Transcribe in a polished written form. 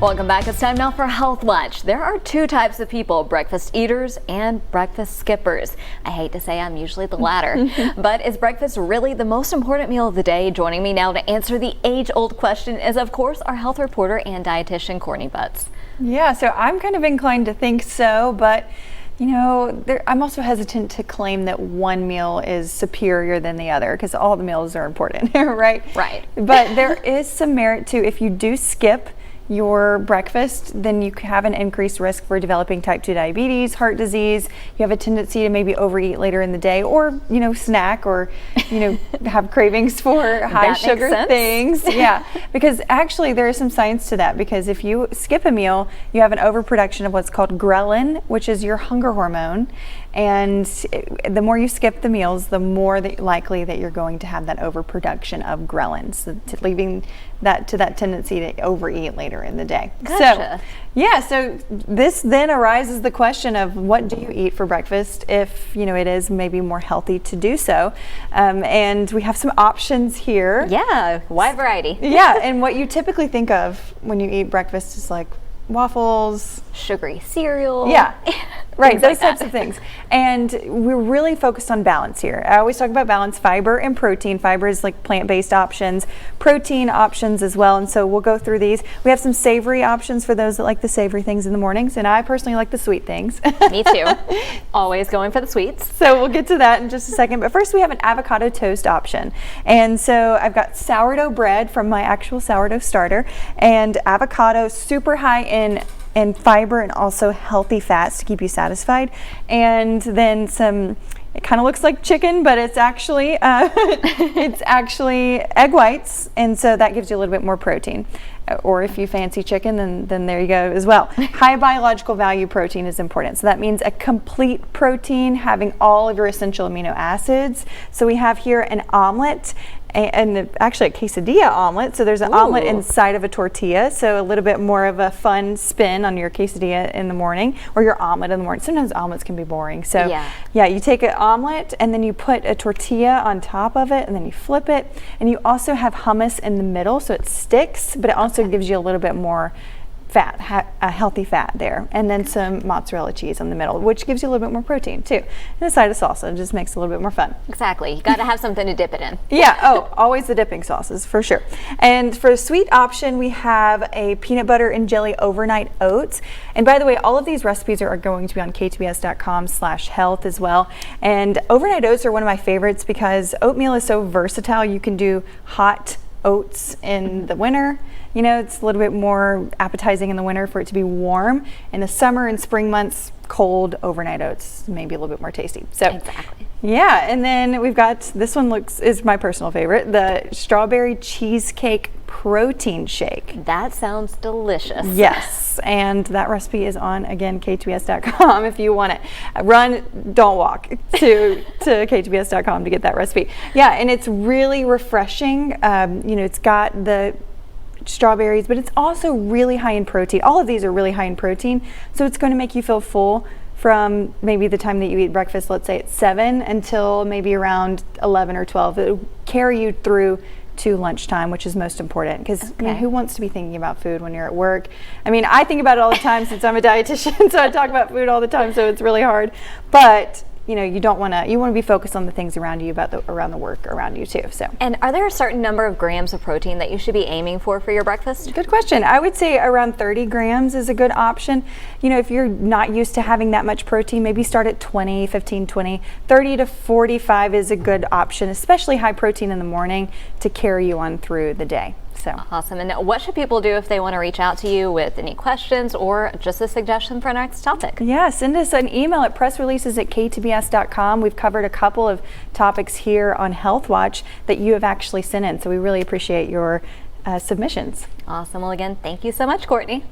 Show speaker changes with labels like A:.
A: Welcome back. It's time now for Health Watch. There are two types of people, breakfast eaters and breakfast skippers. I hate to say I'm usually the latter, but is breakfast really the most important meal of the day? Joining me now to answer the age-old question is, of course, our health reporter and dietitian, Courtney.
B: Yeah, so I'm kind of inclined to think so, but you know, I'm also hesitant to claim that one meal is superior than the other because all the meals are important, right?
A: Right.
B: But there is some merit to, if you do skip your breakfast, then you have an increased risk for developing type 2 diabetes, heart disease. You have a tendency to maybe overeat later in the day, or snack, or have cravings for high sugar things. Yeah, because actually there is some science to that, because if you skip a meal, you have an overproduction of what's called ghrelin, which is your hunger hormone. And the more you skip the meals, the more likely that you're going to have that overproduction of ghrelin, so leaving that to that tendency to overeat later in the day.
A: Gotcha.
B: So this then arises the question of, what do you eat for breakfast if it is maybe more healthy to do so? And we have some options here.
A: Yeah, wide variety.
B: Yeah, and what you typically think of when you eat breakfast is like waffles,
A: sugary cereal.
B: Yeah, right, those
A: like
B: types of things. And we're really focused on balance here. I always talk about balance, fiber and protein. Fiber is like plant-based options, protein options as well. And so we'll go through these. We have some savory options for those that like the savory things in the mornings, and I personally like the sweet things.
A: Me too. Always going for the sweets.
B: So we'll get to that in just a second. But first we have an avocado toast option. And so I've got sourdough bread from my actual sourdough starter, and avocado, super high in fiber and also healthy fats to keep you satisfied, and then some, it kind of looks like chicken, but it's actually it's actually egg whites, and so that gives you a little bit more protein. Or if you fancy chicken, then there you go as well. High biological value protein is important. So that means a complete protein having all of your essential amino acids. So we have here an omelet, and actually a quesadilla omelet. So there's an omelet inside of a tortilla. So a little bit more of a fun spin on your quesadilla in the morning, or your omelet in the morning. Sometimes omelets can be boring. So yeah, you take an omelet and then you put a tortilla on top of it, and then you flip it. And you also have hummus in the middle, so it sticks, but it also gives you a little bit more fat, a healthy fat there, and then some mozzarella cheese in the middle, which gives you a little bit more protein too. And a side of salsa, it just makes it a little bit more fun.
A: Exactly. You got to have something to dip it in.
B: Yeah. Oh, always the dipping sauces for sure. And for a sweet option, we have a peanut butter and jelly overnight oats. And by the way, all of these recipes are going to be on ktbs.com/health as well. And overnight oats are one of my favorites because oatmeal is so versatile. You can do hot oats in the winter. It's a little bit more appetizing in the winter for it to be warm. In the summer and spring months, cold overnight oats, maybe a little bit more tasty. So
A: exactly.
B: Yeah, and then we've got, this one is my personal favorite, the strawberry cheesecake protein shake.
A: That sounds delicious.
B: Yes, and that recipe is on, again, ktbs.com if you want it. Run, don't walk to ktbs.com to get that recipe. Yeah, and it's really refreshing. It's got the strawberries, but it's also really high in protein. All of these are really high in protein, so it's going to make you feel full from maybe the time that you eat breakfast, let's say at 7, until maybe around 11 or 12. It'll carry you through to lunchtime, which is most important, because who wants to be thinking about food when you're at work? I mean, I think about it all the time since I'm a dietitian, so I talk about food all the time, so it's really hard. But you don't want to. You want to be focused on the things around you, around the work around you too. So.
A: And are there a certain number of grams of protein that you should be aiming for your breakfast?
B: Good question. I would say around 30 grams is a good option. If you're not used to having that much protein, maybe start at 15, 20. 30 to 45 is a good option, especially high protein in the morning to carry you on through the day. So.
A: Awesome. And what should people do if they want to reach out to you with any questions or just a suggestion for our next topic?
B: Yeah, send us an email at pressreleases@ktbs.com. We've covered a couple of topics here on Health Watch that you have actually sent in, so we really appreciate your submissions.
A: Awesome. Well, again, thank you so much, Courtney.